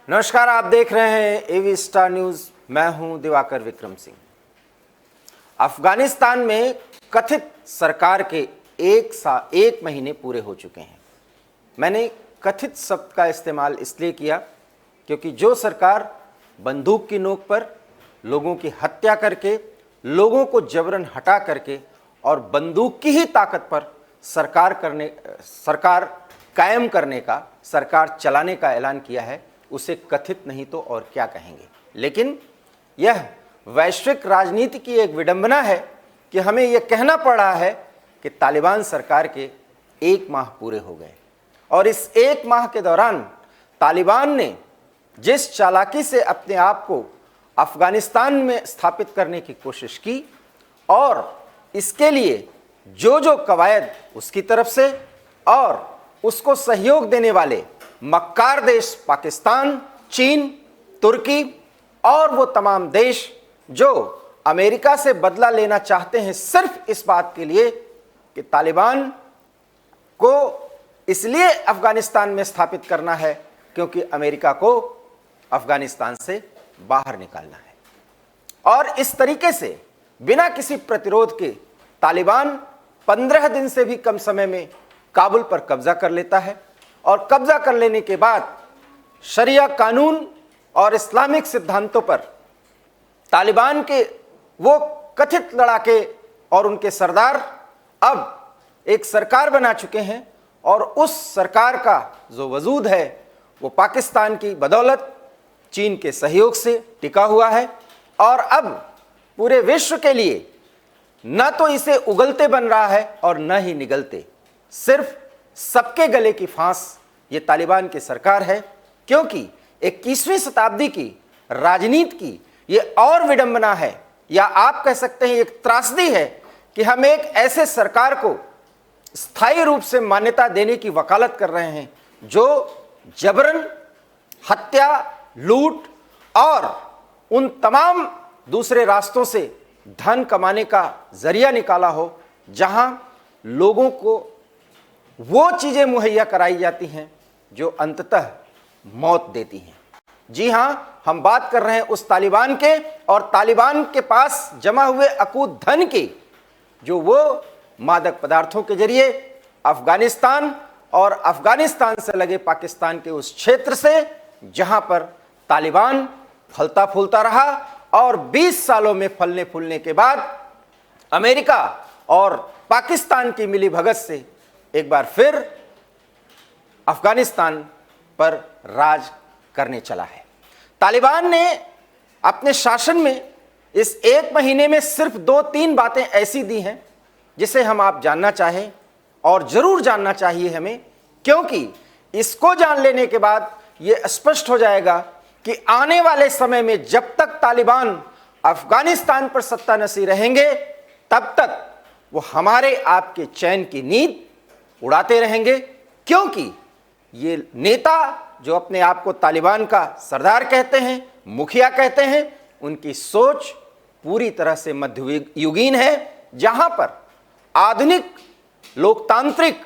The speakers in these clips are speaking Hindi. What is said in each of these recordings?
नमस्कार, आप देख रहे हैं एवी स्टार न्यूज। मैं हूं दिवाकर विक्रम सिंह। अफगानिस्तान में कथित सरकार के एक महीने पूरे हो चुके हैं। मैंने कथित शब्द का इस्तेमाल इसलिए किया क्योंकि जो सरकार बंदूक की नोक पर लोगों की हत्या करके, लोगों को जबरन हटा करके और बंदूक की ही ताकत पर सरकार कायम करने का, सरकार चलाने का ऐलान किया है, उसे कथित नहीं तो और क्या कहेंगे। लेकिन यह वैश्विक राजनीति की एक विडंबना है कि हमें यह कहना पड़ रहा है कि तालिबान सरकार के 1 माह पूरे हो गए और इस 1 माह के दौरान तालिबान ने जिस चालाकी से अपने आप को अफगानिस्तान में स्थापित करने की कोशिश की और इसके लिए जो कवायद उसकी तरफ से और उसको सहयोग देने वाले मक्कार देश पाकिस्तान, चीन, तुर्की और वो तमाम देश जो अमेरिका से बदला लेना चाहते हैं सिर्फ इस बात के लिए कि तालिबान को इसलिए अफगानिस्तान में स्थापित करना है क्योंकि अमेरिका को अफगानिस्तान से बाहर निकालना है। और इस तरीके से बिना किसी प्रतिरोध के तालिबान 15 दिन से भी कम समय में काबुल पर कब्जा कर लेता है और कब्जा कर लेने के बाद शरिया कानून और इस्लामिक सिद्धांतों पर तालिबान के वो कथित लड़ाके और उनके सरदार अब एक सरकार बना चुके हैं और उस सरकार का जो वजूद है वो पाकिस्तान की बदौलत, चीन के सहयोग से टिका हुआ है और अब पूरे विश्व के लिए न तो इसे उगलते बन रहा है और न ही निगलते, सिर्फ सबके गले की फांस ये तालिबान की सरकार है। क्योंकि 21वीं शताब्दी की राजनीति की ये और विडंबना है या आप कह सकते हैं एक त्रासदी है कि हम एक ऐसे सरकार को स्थायी रूप से मान्यता देने की वकालत कर रहे हैं जो जबरन हत्या, लूट और उन तमाम दूसरे रास्तों से धन कमाने का जरिया निकाला हो, जहां लोगों को वो चीजें मुहैया कराई जाती हैं जो अंततः मौत देती हैं। जी हां, हम बात कर रहे हैं उस तालिबान के और तालिबान के पास जमा हुए अकूत धन की, जो वो मादक पदार्थों के जरिए अफगानिस्तान और अफगानिस्तान से लगे पाकिस्तान के उस क्षेत्र से जहां पर तालिबान फलता फूलता रहा और 20 सालों में फलने फूलने के बाद अमेरिका और पाकिस्तान की मिलीभगत से एक बार फिर अफगानिस्तान पर राज करने चला है। तालिबान ने अपने शासन में इस 1 महीने में सिर्फ 2-3 बातें ऐसी दी हैं जिसे हम आप जानना चाहें और जरूर जानना चाहिए हमें, क्योंकि इसको जान लेने के बाद यह स्पष्ट हो जाएगा कि आने वाले समय में जब तक तालिबान अफगानिस्तान पर सत्तानशीन रहेंगे तब तक वो हमारे आपके चैन की नींद उड़ाते रहेंगे। क्योंकि ये नेता जो अपने आप को तालिबान का सरदार कहते हैं, मुखिया कहते हैं, उनकी सोच पूरी तरह से मध्ययुगीन है, जहां पर आधुनिक लोकतांत्रिक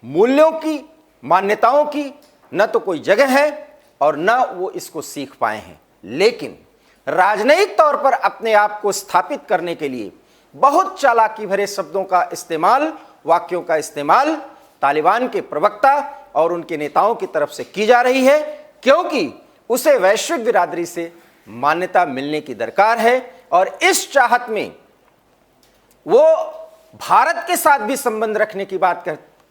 मूल्यों की, मान्यताओं की न तो कोई जगह है और न वो इसको सीख पाए हैं। लेकिन राजनयिक तौर पर अपने आप को स्थापित करने के लिए बहुत चालाकी भरे शब्दों का इस्तेमाल, वाक्यों का इस्तेमाल तालिबान के प्रवक्ता और उनके नेताओं की तरफ से की जा रही है, क्योंकि उसे वैश्विक बिरादरी से मान्यता मिलने की दरकार है। और इस चाहत में वो भारत के साथ भी संबंध रखने की बात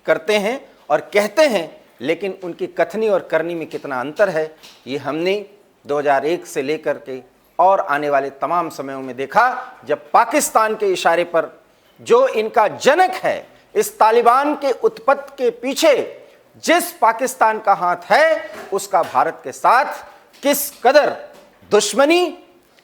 करते हैं और कहते हैं, लेकिन उनकी कथनी और करनी में कितना अंतर है ये हमने 2001 से लेकर के और आने वाले तमाम समयों में देखा, जब पाकिस्तान के इशारे पर जो इनका जनक है, इस तालिबान के उत्पत्ति के पीछे जिस पाकिस्तान का हाथ है, उसका भारत के साथ किस कदर दुश्मनी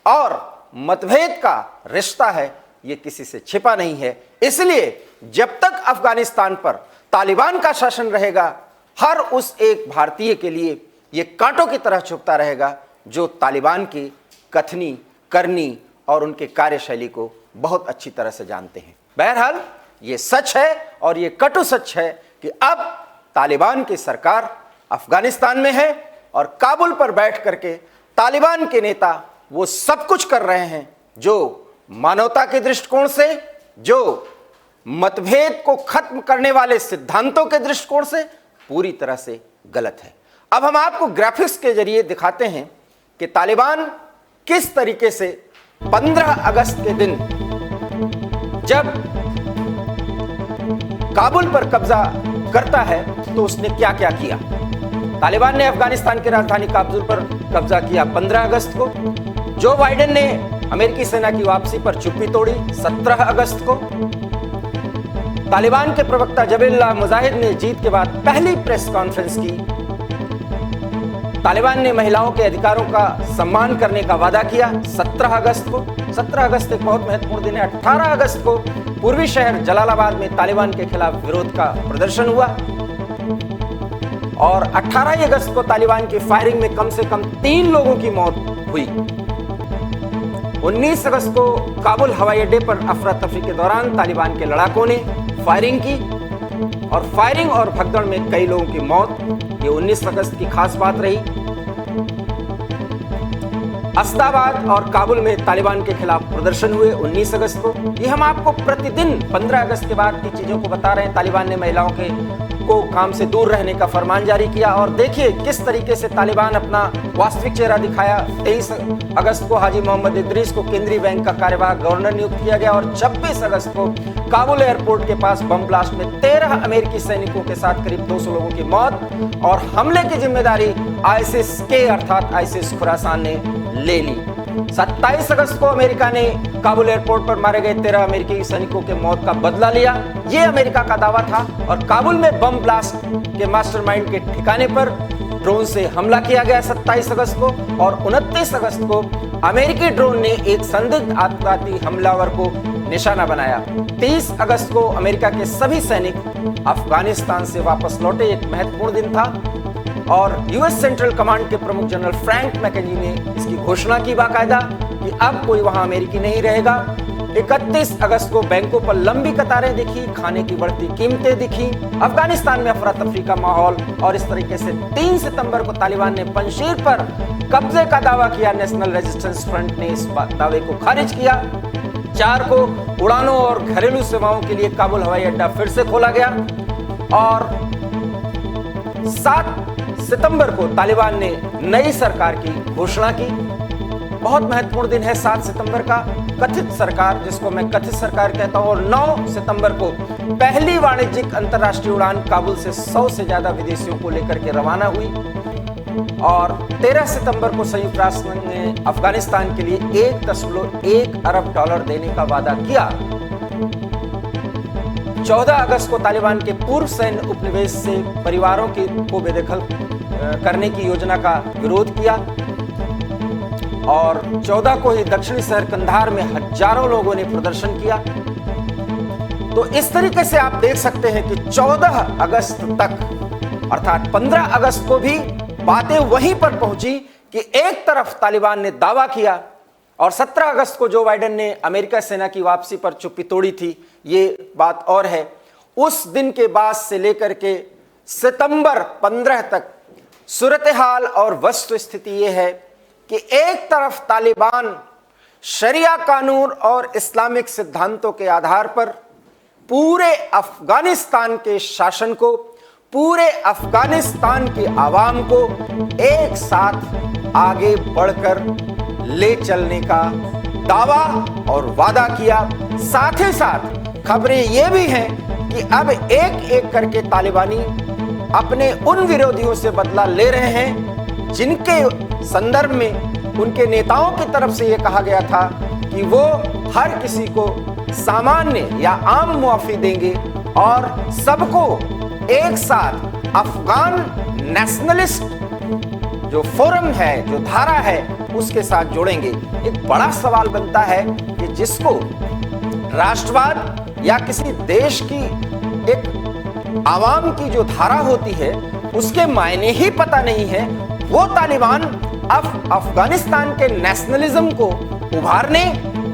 और मतभेद का रिश्ता है, ये किसी से छिपा नहीं है। इसलिए जब तक अफगानिस्तान पर तालिबान का शासन रहेगा, हर उस एक भारतीय के लिए ये कांटों की तरह चुभता रहेगा जो तालिबान की कथनी, करनी और उनके कार्यशैली को बहुत अच्छी तरह से जानते हैं। बहरहाल ये सच है और ये कटु सच है कि अब तालिबान की सरकार अफगानिस्तान में है और काबुल पर बैठ करके तालिबान के नेता वो सब कुछ कर रहे हैं जो मानवता के दृष्टिकोण से, जो मतभेद को खत्म करने वाले सिद्धांतों के दृष्टिकोण से पूरी तरह से गलत है। अब हम आपको ग्राफिक्स के जरिए दिखाते हैं कि तालिबान किस तरीके से 15 अगस्त के दिन जब काबुल पर कब्जा करता है तो उसने क्या क्या किया। तालिबान ने अफगानिस्तान की राजधानी काबुल पर कब्जा किया 15 अगस्त को। जो बाइडेन ने अमेरिकी सेना की वापसी पर चुप्पी तोड़ी 17 अगस्त को। तालिबान के प्रवक्ता जबीहुल्लाह मुजाहिद ने जीत के बाद पहली प्रेस कॉन्फ्रेंस की। तालिबान ने महिलाओं के अधिकारों का सम्मान करने का वादा किया 17 अगस्त को। 17 अगस्त एक बहुत महत्वपूर्ण दिन है। 18 अगस्त को पूर्वी शहर जलालाबाद में तालिबान के खिलाफ विरोध का प्रदर्शन हुआ और 18 अगस्त को तालिबान की फायरिंग में कम से कम 3 लोगों की मौत हुई। 19 अगस्त को काबुल हवाई अड्डे पर अफरा तफरी के दौरान तालिबान के लड़ाकों ने फायरिंग की और फायरिंग और भगदड़ में कई लोगों की मौत। ये 19 अगस्त की खास बात रही। अस्दाबाद और काबुल में तालिबान के खिलाफ प्रदर्शन हुए 19 अगस्त को। ये हम आपको प्रतिदिन 15 अगस्त के बाद की चीजों को बता रहे हैं। तालिबान ने महिलाओं को काम से दूर रहने का फरमान जारी किया और देखिए किस तरीके से तालिबान अपना वास्तविक चेहरा दिखाया। 23 अगस्त को हाजी मोहम्मद इदरीस को केंद्रीय बैंक का कार्यवाहक गवर्नर नियुक्त किया गया और 26 अगस्त को काबुल एयरपोर्ट के पास बम ब्लास्ट में 13 अमेरिकी सैनिकों के साथ करीब 200 लोगों की मौत और हमले की जिम्मेदारी आईसिस के अर्थात आईसिस खुरासान ने ले ली। 27 अगस्त को अमेरिका ने काबुल एयरपोर्ट पर मारे गए 13 अमेरिकी सैनिकों के मौत का बदला लिया। यह अमेरिका का दावा था और काबुल में बम ब्लास्ट के मास्टरमाइंड के ठिकाने पर ड्रोन से हमला किया गया 27 अगस्त को और 29 अगस्त को अमेरिकी ड्रोन ने एक संदिग्ध आतंकवादी हमलावर को निशाना बनाया। 30 अगस्त को अमेरिका के सभी सैनिक अफगानिस्तान से वापस लौटे। एक महत्वपूर्ण दिन था और यूएस सेंट्रल कमांड के प्रमुख जनरल फ्रैंक मैकेंजी ने इसकी घोषणा की बाकायदा कि अब कोई वहां अमेरिकी नहीं रहेगा। 31 अगस्त को बैंकों पर लंबी कतारें दिखी, खाने की बढ़ती कीमतें दिखी, अफगानिस्तान में अफरा तफरी का माहौल और इस तरीके से 3 सितंबर को तालिबान ने पंजशीर पर कब्जे का दावा किया। नेशनल रेजिस्टेंस फ्रंट ने इस दावे को खारिज किया। 4 को उड़ानों और घरेलू सेवाओं के लिए काबुल हवाई अड्डा फिर से खोला गया और 7 सितंबर को तालिबान ने नई सरकार की घोषणा की। बहुत महत्वपूर्ण दिन है 7 सितंबर का। कथित सरकार, जिसको मैं कथित सरकार कहता हूं, और 9 सितंबर को पहली वाणिज्यिक अंतर्राष्ट्रीय उड़ान काबुल से 100 से ज्यादा विदेशियों को लेकर के रवाना हुई और 13 सितंबर को संयुक्त राष्ट्र ने अफगानिस्तान के लिए $1.1 अरब देने का वादा किया। 14 अगस्त को तालिबान के पूर्व सैन्य उपनिवेश से परिवारों को बेदखल करने की योजना का विरोध किया और 14 को ही दक्षिणी शहर कंधार में हजारों लोगों ने प्रदर्शन किया। तो इस तरीके से आप देख सकते हैं कि 14 अगस्त तक अर्थात 15 अगस्त को भी बातें वहीं पर पहुंची कि एक तरफ तालिबान ने दावा किया और 17 अगस्त को जो बाइडेन ने अमेरिका सेना की वापसी पर चुप्पी तोड़ी थी। ये बात और है। उस दिन के बाद से लेकर के सितंबर 15 तक सूरत हाल और वस्तु स्थिति यह है कि एक तरफ तालिबान शरिया कानून और इस्लामिक सिद्धांतों के आधार पर पूरे अफगानिस्तान के शासन को, पूरे अफगानिस्तान की आवाम को एक साथ आगे बढ़कर ले चलने का दावा और वादा किया। साथ ही साथ खबरें ये भी हैं कि अब एक एक करके तालिबानी अपने उन विरोधियों से बदला ले रहे हैं जिनके संदर्भ में उनके नेताओं की तरफ से यह कहा गया था कि वो हर किसी को सामान्य या आम मुआफी देंगे और सबको एक साथ अफगान नेशनलिस्ट जो फोरम है, जो धारा है, उसके साथ जोड़ेंगे। एक बड़ा सवाल बनता है कि जिसको राष्ट्रवाद या किसी देश की एक आवाम की जो धारा होती है उसके मायने ही पता नहीं है, वो तालिबान अब अफगानिस्तान के नेशनलिज्म को उभारने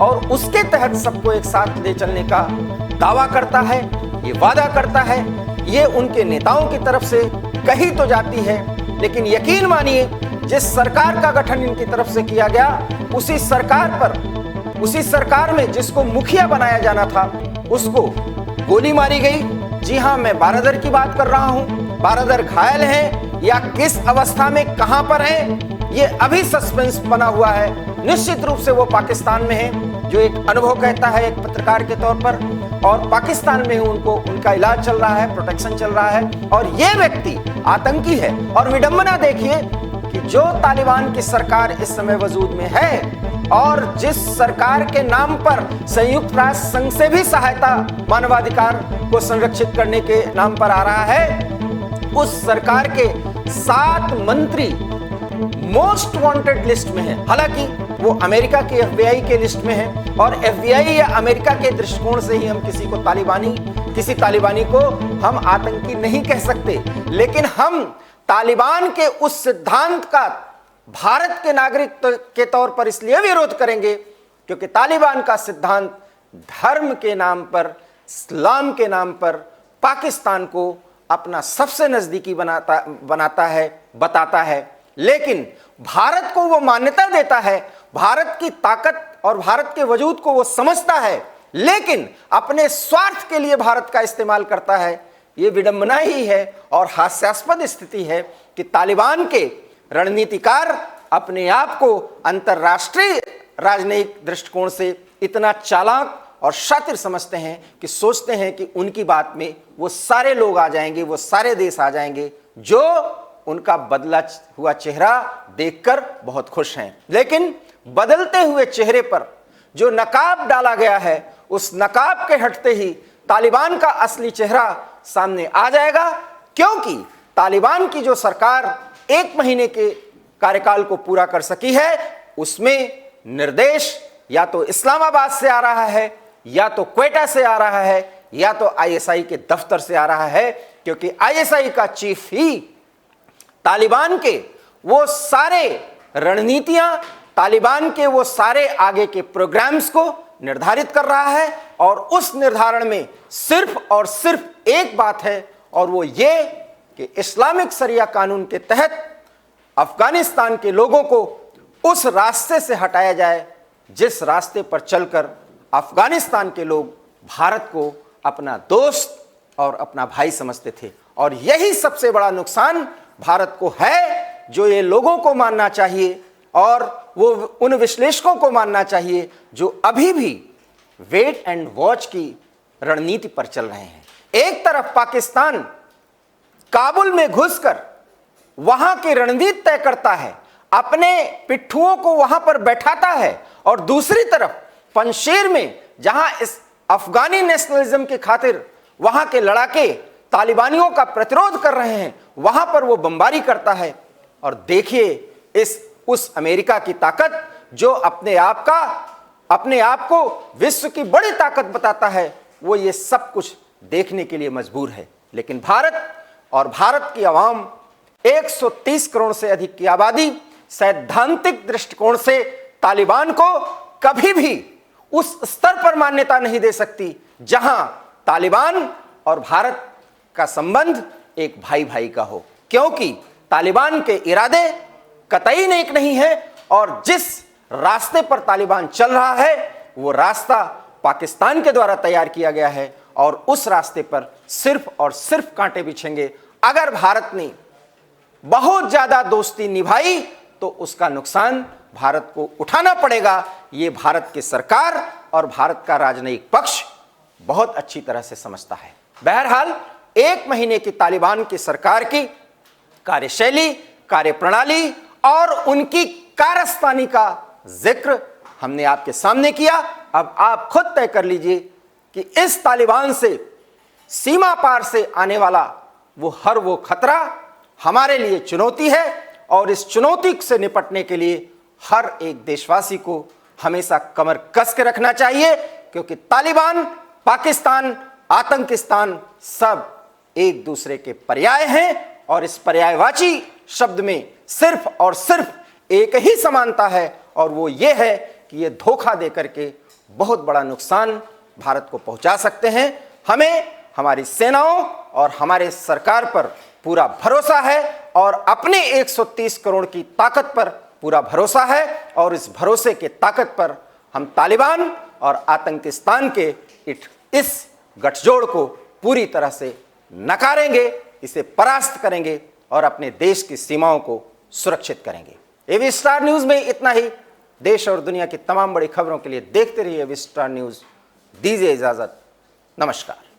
और उसके तहत सबको एक साथ ले चलने का दावा करता है, ये वादा करता है। ये उनके नेताओं की तरफ से कही तो जाती है, लेकिन यकीन मानिए जिस सरकार का गठन इनकी तरफ से किया गया, उसी सरकार में जिसको मुखिया बनाया जाना था उसको गोली मारी गई। जी हां, मैं बारादर की बात कर रहा हूं। बारादर घायल हैं या किस अवस्था में कहां पर हैं, ये अभी सस्पेंस बना हुआ है। निश्चित रूप से वो पाकिस्तान में है, जो एक अनुभव कहता है एक पत्रकार के तौर पर, और पाकिस्तान में उनका इलाज चल रहा है, प्रोटेक्शन चल रहा है, और ये व्यक्ति आतंकी है। और विडंबना देखिए कि जो तालिबान की सरकार इस समय वजूद में है और जिस सरकार के नाम पर संयुक्त राष्ट्र संघ से भी सहायता मानवाधिकार को संरक्षित करने के नाम पर आ रहा है, उस सरकार के 7 मंत्री मोस्ट वांटेड लिस्ट में है। हालांकि वो अमेरिका की FBI के लिस्ट में है, और FBI या अमेरिका के दृष्टिकोण से ही हम किसी तालिबानी को हम आतंकी नहीं कह सकते। लेकिन हम तालिबान के उस सिद्धांत का भारत के नागरिक के तौर पर इसलिए विरोध करेंगे क्योंकि तालिबान का सिद्धांत धर्म के नाम पर, इस्लाम के नाम पर पाकिस्तान को अपना सबसे नजदीकी बताता है। लेकिन भारत को वो मान्यता देता है, भारत की ताकत और भारत के वजूद को वो समझता है, लेकिन अपने स्वार्थ के लिए भारत का इस्तेमाल करता है। ये विडंबना ही है और हास्यास्पद स्थिति है कि तालिबान के रणनीतिकार अपने आप को अंतर्राष्ट्रीय राजनयिक दृष्टिकोण से इतना चालाक और शातिर समझते हैं कि सोचते हैं कि उनकी बात में वो सारे लोग आ जाएंगे, वो सारे देश आ जाएंगे जो उनका बदला हुआ चेहरा देखकर बहुत खुश हैं। लेकिन बदलते हुए चेहरे पर जो नकाब डाला गया है, उस नकाब के हटते ही तालिबान का असली चेहरा सामने आ जाएगा, क्योंकि तालिबान की जो सरकार 1 महीने के कार्यकाल को पूरा कर सकी है, उसमें निर्देश या तो इस्लामाबाद से आ रहा है, या तो क्वेटा से आ रहा है, या तो ISI के दफ्तर से आ रहा है, क्योंकि ISI का चीफ ही तालिबान के वो सारे रणनीतियां, तालिबान के वो सारे आगे के प्रोग्राम्स को निर्धारित कर रहा है। और उस निर्धारण में सिर्फ और सिर्फ एक बात है, और वो ये कि इस्लामिक शरिया कानून के तहत अफगानिस्तान के लोगों को उस रास्ते से हटाया जाए जिस रास्ते पर चलकर अफगानिस्तान के लोग भारत को अपना दोस्त और अपना भाई समझते थे। और यही सबसे बड़ा नुकसान भारत को है, जो ये लोगों को मानना चाहिए और वो उन विश्लेषकों को मानना चाहिए जो अभी भी वेट एंड वॉच की रणनीति पर चल रहे हैं। एक तरफ पाकिस्तान काबुल में घुसकर वहां की रणनीति तय करता है, अपने पिट्ठुओं को वहां पर बैठाता है, और दूसरी तरफ पंजशीर में जहां इस अफगानी नेशनलिज्म की खातिर वहां के लड़ाके तालिबानियों का प्रतिरोध कर रहे हैं, वहां पर वो बमबारी करता है। और देखिए उस अमेरिका की ताकत, जो अपने आप को विश्व की बड़ी ताकत बताता है, वो ये सब कुछ देखने के लिए मजबूर है। लेकिन भारत की आवाम 130 करोड़ से अधिक की आबादी सैद्धांतिक दृष्टिकोण से तालिबान को कभी भी उस स्तर पर मान्यता नहीं दे सकती जहां तालिबान और भारत का संबंध एक भाई भाई का हो, क्योंकि तालिबान के इरादे कतई नेक नहीं है, और जिस रास्ते पर तालिबान चल रहा है वो रास्ता पाकिस्तान के द्वारा तैयार किया गया है, और उस रास्ते पर सिर्फ और सिर्फ कांटे बिछेंगे। अगर भारत ने बहुत ज्यादा दोस्ती निभाई तो उसका नुकसान भारत को उठाना पड़ेगा। ये भारत की सरकार और भारत का राजनयिक पक्ष बहुत अच्छी तरह से समझता है। बहरहाल 1 महीने की तालिबान की सरकार की कार्यशैली, कार्यप्रणाली और उनकी कारस्तानी का जिक्र हमने आपके सामने किया। अब आप खुद तय कर लीजिए कि इस तालिबान से सीमा पार से आने वाला वो खतरा हमारे लिए चुनौती है, और इस चुनौती से निपटने के लिए हर एक देशवासी को हमेशा कमर कस के रखना चाहिए, क्योंकि तालिबान, पाकिस्तान, आतंकिस्तान सब एक दूसरे के पर्याय हैं, और इस पर्यायवाची शब्द में सिर्फ और सिर्फ एक ही समानता है, और वो ये है कि ये धोखा देकर के बहुत बड़ा नुकसान भारत को पहुंचा सकते हैं। हमें हमारी सेनाओं और हमारे सरकार पर पूरा भरोसा है, और अपने 130 करोड़ की ताकत पर पूरा भरोसा है और इस भरोसे के ताकत पर हम तालिबान और आतंकिस्तान के इस गठजोड़ को पूरी तरह से नकारेंगे, इसे परास्त करेंगे और अपने देश की सीमाओं को सुरक्षित करेंगे। एबी स्टार न्यूज में इतना ही। देश और दुनिया की तमाम बड़ी खबरों के लिए देखते रहिए एबी स्टार न्यूज। दीजिए इजाजत, नमस्कार।